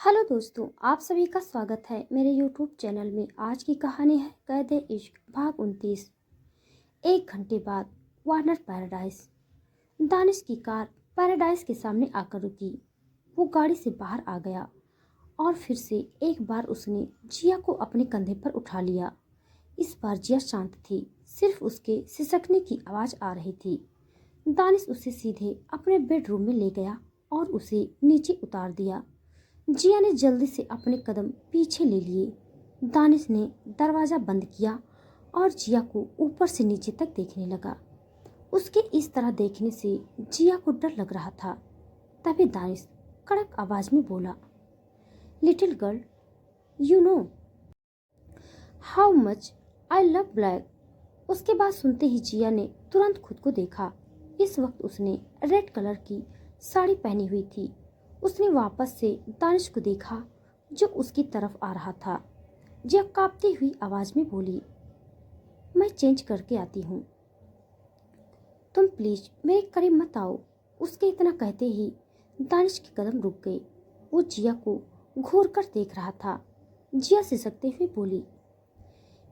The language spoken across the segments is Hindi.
हेलो दोस्तों, आप सभी का स्वागत है मेरे यूट्यूब चैनल में। आज की कहानी है कैदे इश्क भाग 29। एक घंटे बाद वार्नर पैराडाइज। दानिश की कार पैराडाइज के सामने आकर रुकी। वो गाड़ी से बाहर आ गया और फिर से एक बार उसने जिया को अपने कंधे पर उठा लिया। इस बार जिया शांत थी, सिर्फ उसके सिसकने की आवाज़ आ रही थी। दानिश उसे सीधे अपने बेडरूम में ले गया और उसे नीचे उतार दिया। जिया ने जल्दी से अपने कदम पीछे ले लिए। दानिश ने दरवाज़ा बंद किया और जिया को ऊपर से नीचे तक देखने लगा। उसके इस तरह देखने से जिया को डर लग रहा था। तभी दानिश कड़क आवाज में बोला, little girl, you know how much I love black. उसके बाद सुनते ही जिया ने तुरंत खुद को देखा। इस वक्त उसने रेड कलर की साड़ी पहनी हुई थी। उसने वापस से दानिश को देखा जो उसकी तरफ आ रहा था। जिया कांपती हुई आवाज में बोली, मैं चेंज करके आती हूँ, तुम प्लीज मेरे करीब मत आओ। उसके इतना कहते ही दानिश के कदम रुक गए। वो जिया को घूर कर देख रहा था। जिया सिसकते हुए बोली,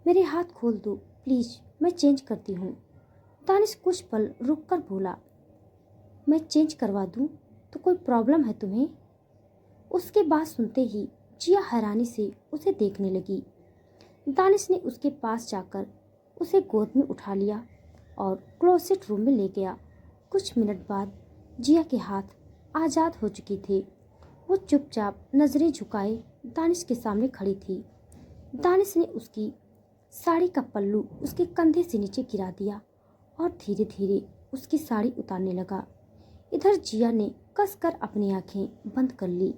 मेरे हाथ खोल दो प्लीज, मैं चेंज करती हूँ। दानिश कुछ पल रुक कर बोला, मैं चेंज करवा दूँ तो कोई प्रॉब्लम है तुम्हें? उसके बाद सुनते ही जिया हैरानी से उसे देखने लगी। दानिश ने उसके पास जाकर उसे गोद में उठा लिया और क्लोसेट रूम में ले गया। कुछ मिनट बाद जिया के हाथ आज़ाद हो चुके थे। वो चुपचाप नज़रें झुकाए दानिश के सामने खड़ी थी। दानिश ने उसकी साड़ी का पल्लू उसके कंधे से नीचे गिरा दिया और धीरे धीरे उसकी साड़ी उतारने लगा। इधर जिया ने कसकर अपनी आंखें बंद कर ली।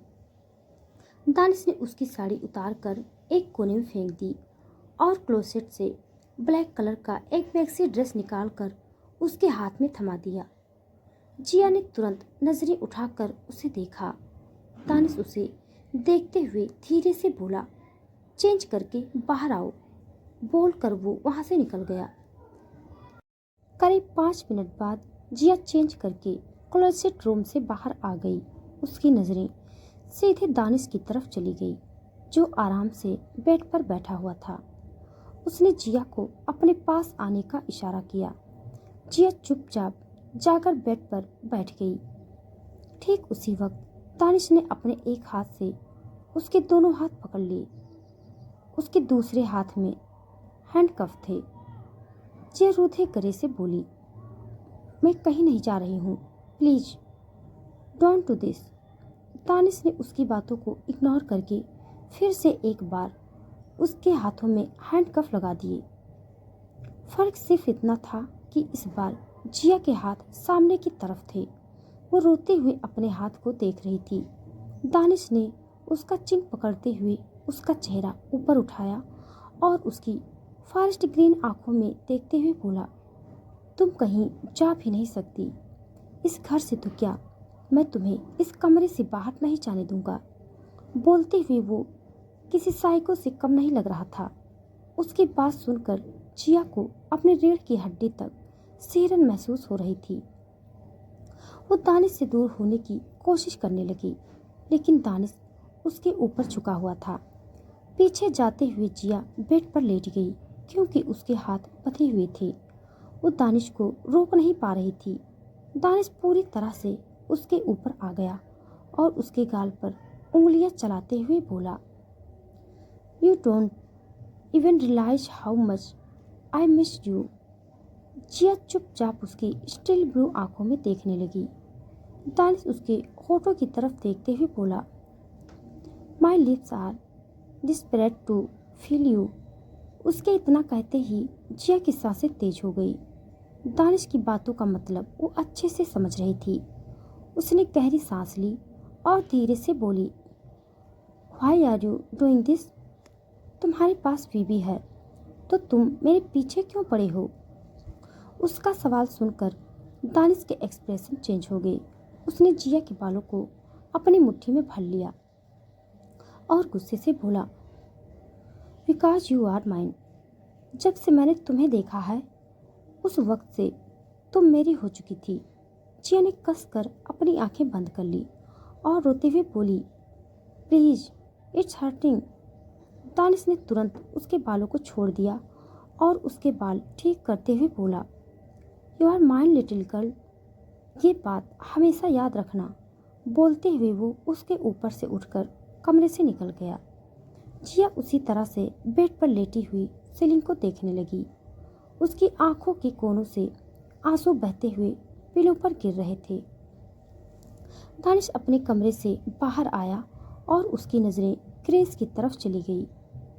दानिश ने उसकी साड़ी उतार कर एक कोने में फेंक दी और क्लोसेट से ब्लैक कलर का एक मैक्सी ड्रेस निकालकर उसके हाथ में थमा दिया। जिया ने तुरंत नजरें उठाकर उसे देखा। दानिश उसे देखते हुए धीरे से बोला, चेंज करके बाहर आओ। बोलकर वो वहां से निकल गया। करीब 5 मिनट बाद जिया चेंज करके क्लोसेट रूम से बाहर आ गई। उसकी नज़रें सीधे दानिश की तरफ चली गई जो आराम से बेड पर बैठा हुआ था। उसने जिया को अपने पास आने का इशारा किया। जिया चुपचाप जाकर बेड पर बैठ गई। ठीक उसी वक्त दानिश ने अपने एक हाथ से उसके दोनों हाथ पकड़ लिए। उसके दूसरे हाथ में हैंडकफ थे। जिया रूधे गले से बोली, मैं कहीं नहीं जा रही हूँ, please don't do this. Danish ने उसकी बातों को इग्नोर करके फिर से एक बार उसके हाथों में हैंडकफ लगा दिए। फर्क सिर्फ इतना था कि इस बार जिया के हाथ सामने की तरफ थे। वो रोते हुए अपने हाथ को देख रही थी। दानिश ने उसका चिन पकड़ते हुए उसका चेहरा ऊपर उठाया और उसकी फॉरेस्ट ग्रीन आंखों में देखते हुए बोला, तुम कहीं जा भी नहीं सकती। इस घर से तो क्या, मैं तुम्हें इस कमरे से बाहर नहीं जाने दूंगा। बोलते हुए वो किसी साइको से कम नहीं लग रहा था। उसकी बात सुनकर जिया को अपने रीढ़ की हड्डी तक सिहरन महसूस हो रही थी। वो दानिश से दूर होने की कोशिश करने लगी, लेकिन दानिश उसके ऊपर झुका हुआ था। पीछे जाते हुए जिया बेड पर लेट गई क्योंकि उसके हाथ बंधे हुए थे। वो दानिश को रोक नहीं पा रही थी। दानिश पूरी तरह से उसके ऊपर आ गया और उसके गाल पर उंगलियां चलाते हुए बोला, you don't even realise how much I miss you. Jiya चुपचाप उसकी स्टिल ब्लू आंखों में देखने लगी। दानिश उसके होठों की तरफ देखते हुए बोला, my lips are desperate to feel you. उसके इतना कहते ही जिया की सांसें तेज हो गई। दानिश की बातों का मतलब वो अच्छे से समझ रही थी। उसने गहरी सांस ली और धीरे से बोली, why are you doing this? तुम्हारे पास बीबी है तो तुम मेरे पीछे क्यों पड़े हो? उसका सवाल सुनकर दानिश के एक्सप्रेशन चेंज हो गए। उसने जिया के बालों को अपनी मुट्ठी में भर लिया और गुस्से से बोला, बिकॉज यू आर माइन। जब से मैंने तुम्हें देखा है उस वक्त से तुम मेरी हो चुकी थी। जिया ने कसकर अपनी आंखें बंद कर ली और रोते हुए बोली, प्लीज़, इट्स हर्टिंग। दानिश ने तुरंत उसके बालों को छोड़ दिया और उसके बाल ठीक करते हुए बोला, you are mine little girl. ये बात हमेशा याद रखना। बोलते हुए वो उसके ऊपर से उठकर कमरे से निकल गया। जिया उसी तरह से बेड पर लेटी हुई सीलिंग को देखने लगी। उसकी आंखों के कोनों से आंसू बहते हुए पिलों पर गिर रहे थे। दानिश अपने कमरे से बाहर आया और उसकी नज़रें ग्रेस की तरफ चली गई।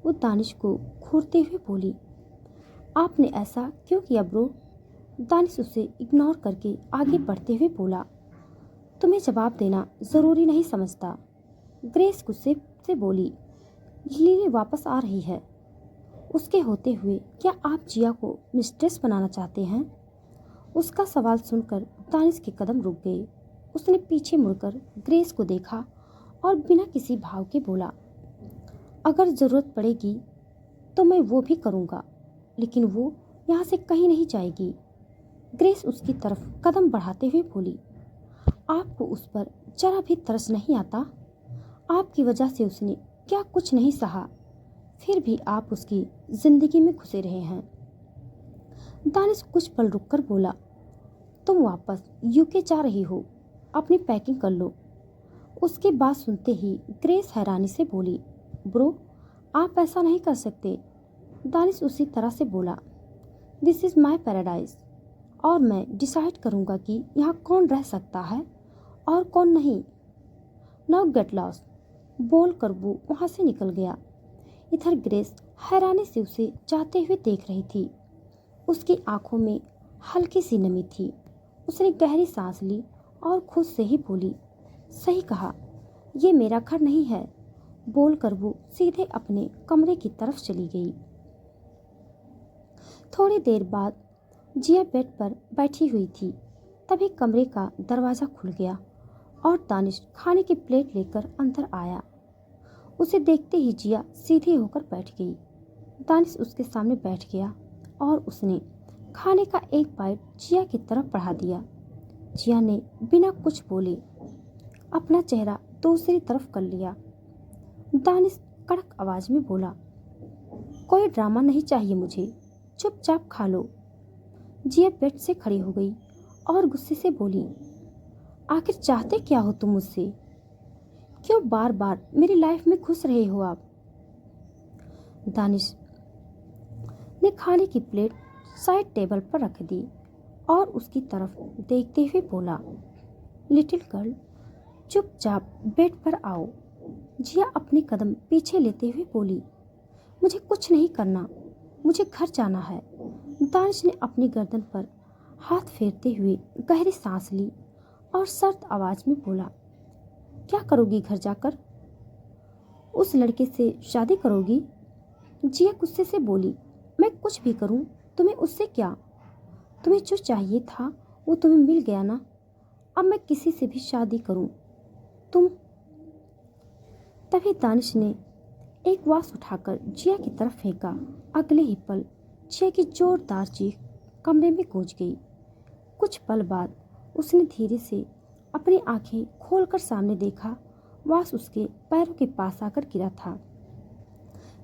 वो दानिश को घूरते हुए बोली, आपने ऐसा क्यों किया ब्रो? दानिश उसे इग्नोर करके आगे बढ़ते हुए बोला, तुम्हें जवाब देना ज़रूरी नहीं समझता। ग्रेस गुस्से से बोली, लिली वापस आ रही है। उसके होते हुए क्या आप जिया को मिस्ट्रेस बनाना चाहते हैं? उसका सवाल सुनकर दानिश के कदम रुक गए। उसने पीछे मुड़कर ग्रेस को देखा और बिना किसी भाव के बोला, अगर ज़रूरत पड़ेगी तो मैं वो भी करूँगा, लेकिन वो यहाँ से कहीं नहीं जाएगी। ग्रेस उसकी तरफ कदम बढ़ाते हुए बोली, आपको उस पर जरा भी तरस नहीं आता? आपकी वजह से उसने क्या कुछ नहीं सहा, फिर भी आप उसकी ज़िंदगी में घुसे रहे हैं। दानिश कुछ पल रुककर बोला, तुम वापस यूके जा रही हो, अपनी पैकिंग कर लो। उसकी बात सुनते ही ग्रेस हैरानी से बोली, ब्रो, आप ऐसा नहीं कर सकते। दानिश उसी तरह से बोला, दिस इज़ माई पैराडाइज और मैं डिसाइड करूँगा कि यहाँ कौन रह सकता है और कौन नहीं। Now get lost. बोल कर वो वहाँ से निकल गया। इधर ग्रेस हैरानी से उसे जाते हुए देख रही थी। उसकी आंखों में हल्की सी नमी थी। उसने गहरी सांस ली और खुद से ही बोली, सही कहा, ये मेरा घर नहीं है। बोलकर वो सीधे अपने कमरे की तरफ चली गई। थोड़ी देर बाद जिया बेड पर बैठी हुई थी। तभी कमरे का दरवाज़ा खुल गया और दानिश खाने की प्लेट लेकर अंदर आया। उसे देखते ही जिया सीधी होकर बैठ गई। दानिश उसके सामने बैठ गया और उसने खाने का एक बाइट जिया की तरफ बढ़ा दिया। जिया ने बिना कुछ बोले अपना चेहरा दूसरी तरफ कर लिया। दानिश कड़क आवाज में बोला, कोई ड्रामा नहीं चाहिए मुझे, चुपचाप खा लो। जिया बेड से खड़ी हो गई और गुस्से से बोली, आखिर चाहते क्या हो तुम मुझसे? क्यों बार बार मेरी लाइफ में घुस रहे हो आप? दानिश ने खाने की प्लेट साइड टेबल पर रख दी और उसकी तरफ देखते हुए बोला, लिटिल गर्ल, चुपचाप बेड पर आओ। जिया अपने कदम पीछे लेते हुए बोली, मुझे कुछ नहीं करना, मुझे घर जाना है। दानिश ने अपनी गर्दन पर हाथ फेरते हुए गहरी सांस ली और सर्द आवाज में बोला, क्या करोगी घर जाकर? उस लड़के से शादी करोगी? जिया गुस्से से बोली, मैं कुछ भी करूं, तुम्हें उससे क्या? तुम्हें जो चाहिए था वो तुम्हें मिल गया ना, अब मैं किसी से भी शादी करूं, तुम? तभी दानिश ने एक वास उठाकर जिया की तरफ फेंका। अगले ही पल जिया की जोरदार चीख कमरे में गूंज गई। कुछ पल बाद उसने धीरे से अपनी आंखें खोलकर सामने देखा। वास उसके पैरों के पास आकर गिरा था।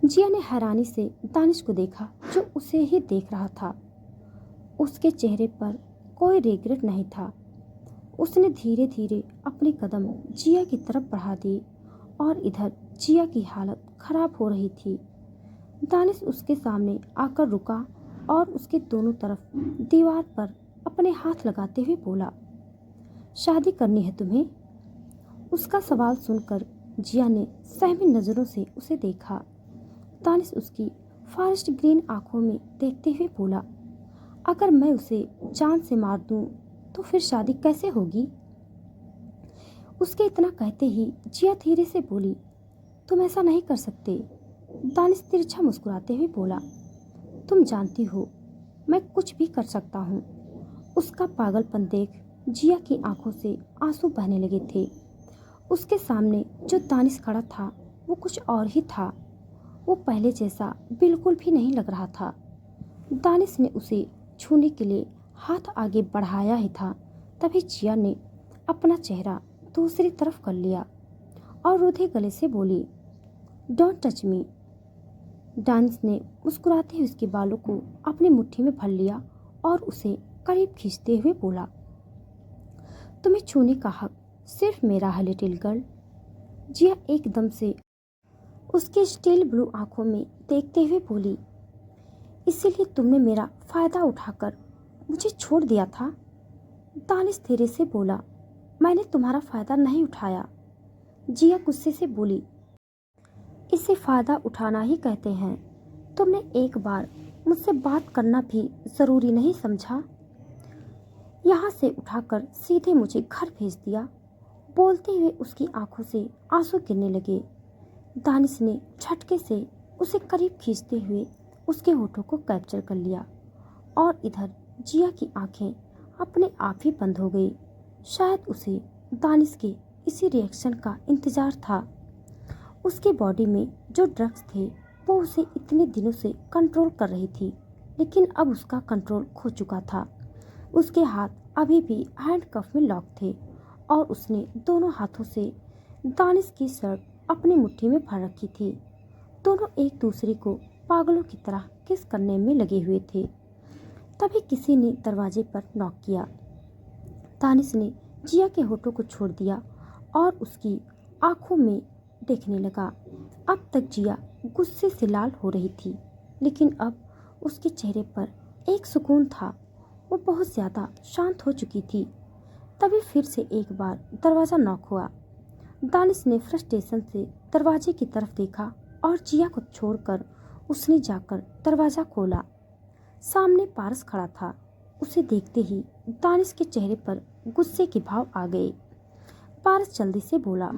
जिया ने हैरानी से दानिश को देखा जो उसे ही देख रहा था। उसके चेहरे पर कोई रिग्रेट नहीं था। उसने धीरे धीरे अपने कदम जिया की तरफ बढ़ा दिए और इधर जिया की हालत खराब हो रही थी। दानिश उसके सामने आकर रुका और उसके दोनों तरफ दीवार पर अपने हाथ लगाते हुए बोला, शादी करनी है तुम्हें? उसका सवाल सुनकर जिया ने सहमी नज़रों से उसे देखा। दानिश उसकी फॉरेस्ट ग्रीन आंखों में देखते हुए बोला, अगर मैं उसे जान से मार दूं तो फिर शादी कैसे होगी? उसके इतना कहते ही जिया धीरे से बोली, तुम ऐसा नहीं कर सकते। दानिश तिरछा मुस्कुराते हुए बोला, तुम जानती हो मैं कुछ भी कर सकता हूँ। उसका पागलपन देख जिया की आंखों से आंसू बहने लगे थे। उसके सामने जो दानिश खड़ा था वो कुछ और ही था। वो पहले जैसा बिल्कुल भी नहीं लग रहा था। दानिश ने उसे छूने के लिए हाथ आगे बढ़ाया ही था, तभी जिया ने अपना चेहरा दूसरी तरफ कर लिया और रूधे गले से बोली, डोंट टच मी। दानिश ने मुस्कुराते हुए उसके बालों को अपनी मुट्ठी में भर लिया और उसे करीब खींचते हुए बोला, तुम्हें छूने का हक सिर्फ मेरा है लिटिल गर्ल। जिया एकदम से उसके स्टील ब्लू आंखों में देखते हुए बोली, इसीलिए तुमने मेरा फायदा उठाकर मुझे छोड़ दिया था। दानिश धीरे से बोला, मैंने तुम्हारा फायदा नहीं उठाया। जिया गुस्से से बोली, इसे फायदा उठाना ही कहते हैं। तुमने एक बार मुझसे बात करना भी जरूरी नहीं समझा, यहाँ से उठाकर सीधे मुझे घर भेज दिया। बोलते हुए उसकी आंखों से आंसू गिरने लगे। दानिश ने झटके से उसे करीब खींचते हुए उसके होठों को कैप्चर कर लिया और इधर जिया की आंखें अपने आप ही बंद हो गई। शायद उसे दानिश के इसी रिएक्शन का इंतजार था। उसके बॉडी में जो ड्रग्स थे वो उसे इतने दिनों से कंट्रोल कर रही थी, लेकिन अब उसका कंट्रोल खो चुका था। उसके हाथ अभी भी हैंडकफ में लॉक थे और उसने दोनों हाथों से दानिश की शर्ट अपनी मुट्ठी में भर रखी थी। दोनों एक दूसरे को पागलों की तरह किस करने में लगे हुए थे। तभी किसी ने दरवाजे पर नॉक किया। दानिश ने जिया के होठों को छोड़ दिया और उसकी आंखों में देखने लगा। अब तक जिया गुस्से से लाल हो रही थी, लेकिन अब उसके चेहरे पर एक सुकून था। वो बहुत ज़्यादा शांत हो चुकी थी। तभी फिर से एक बार दरवाज़ा नॉक हुआ। दानिश ने फ्रस्ट्रेशन से दरवाजे की तरफ देखा और जिया को छोड़कर उसने जाकर दरवाज़ा खोला। सामने पारस खड़ा था। उसे देखते ही दानिश के चेहरे पर गुस्से के भाव आ गए। पारस जल्दी से बोला,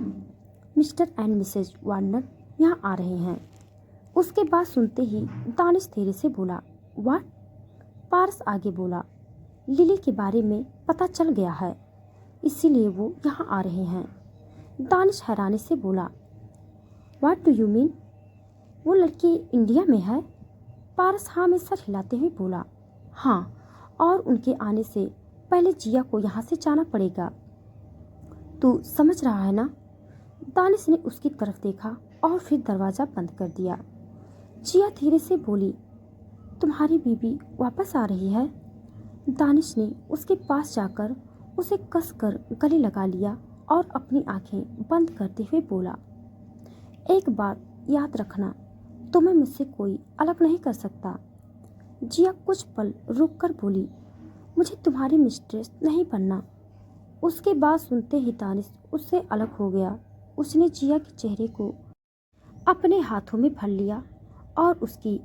मिस्टर एंड मिसेज वार्नर यहाँ आ रहे हैं। उसके बाद सुनते ही दानिश धीरे से बोला, व्हाट? पारस आगे बोला, लिली के बारे में पता चल गया है, इसीलिए वो यहाँ आ रहे हैं। दानिश हैरानी से बोला, व्हाट डू यू मीन? वो लड़की इंडिया में है? पारस हाँ में सर हिलाते हुए बोला, हाँ, और उनके आने से पहले जिया को यहाँ से जाना पड़ेगा। तू समझ रहा है ना? दानिश ने उसकी तरफ देखा और फिर दरवाज़ा बंद कर दिया। जिया धीरे से बोली, तुम्हारी बीबी वापस आ रही है? दानिश ने उसके पास जाकर उसे कसकर गले लगा लिया और अपनी आंखें बंद करते हुए बोला, एक बात याद रखना, तुम्हें मुझसे कोई अलग नहीं कर सकता। जिया कुछ पल रुककर बोली, मुझे तुम्हारी मिस्ट्रेस नहीं बनना। उसके बाद सुनते ही दानिश उससे अलग हो गया। उसने जिया के चेहरे को अपने हाथों में भर लिया और उसकी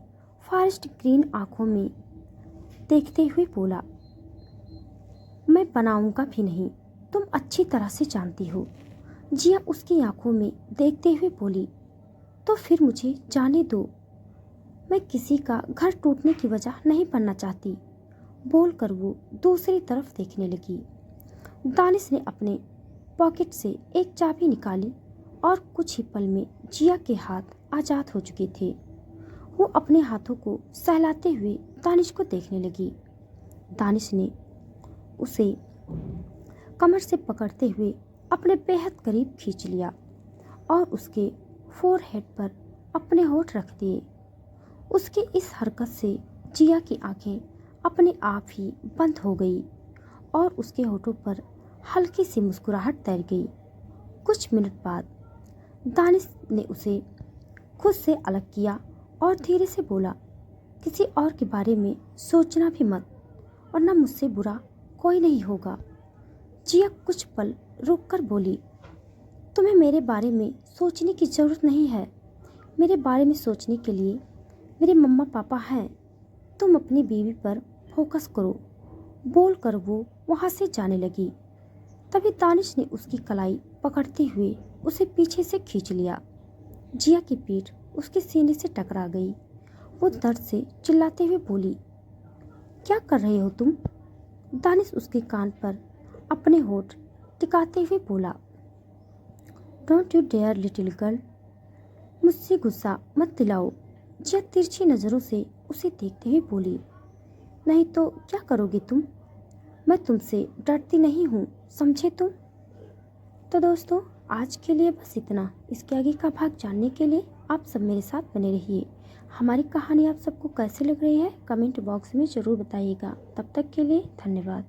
फॉरेस्ट ग्रीन आंखों में देखते हुए बोला, मैं बनाऊंगा भी नहीं, तुम अच्छी तरह से जानती हो। जिया उसकी आंखों में देखते हुए बोली, तो फिर मुझे जाने दो, मैं किसी का घर टूटने की वजह नहीं बनना चाहती। बोलकर वो दूसरी तरफ देखने लगी। दानिश ने अपने पॉकेट से एक चाबी निकाली और कुछ ही पल में जिया के हाथ आज़ाद हो चुके थे। वो अपने हाथों को सहलाते हुए दानिश को देखने लगी। दानिश ने उसे कमर से पकड़ते हुए अपने बेहद करीब खींच लिया और उसके फोरहेड पर अपने होठ रख दिए। उसकी इस हरकत से जिया की आंखें अपने आप ही बंद हो गई और उसके होठों पर हल्की सी मुस्कुराहट तैर गई। कुछ मिनट बाद दानिश ने उसे खुद से अलग किया और धीरे से बोला, किसी और के बारे में सोचना भी मत, वरना मुझसे बुरा कोई नहीं होगा। जिया कुछ पल रुककर बोली, तुम्हें मेरे बारे में सोचने की ज़रूरत नहीं है। मेरे बारे में सोचने के लिए मेरे मम्मा पापा हैं। तुम अपनी बीवी पर फोकस करो। बोलकर वो वहाँ से जाने लगी। तभी दानिश ने उसकी कलाई पकड़ते हुए उसे पीछे से खींच लिया। जिया की पीठ उसके सीने से टकरा गई। वो दर्द से चिल्लाते हुए बोली, क्या कर रहे हो तुम? दानिश उसके कान पर अपने होठ टिकाते हुए बोला, don't you dare little girl, मुझसे गुस्सा मत दिलाओ। जिया तिरछी नज़रों से उसे देखते हुए बोली, नहीं तो क्या करोगे तुम? मैं तुमसे डरती नहीं हूँ, समझे तुम? तो दोस्तों, आज के लिए बस इतना। इसके आगे का भाग जानने के लिए आप सब मेरे साथ बने रहिए। हमारी कहानी आप सबको कैसी लग रही है कमेंट बॉक्स में ज़रूर बताइएगा। तब तक के लिए धन्यवाद।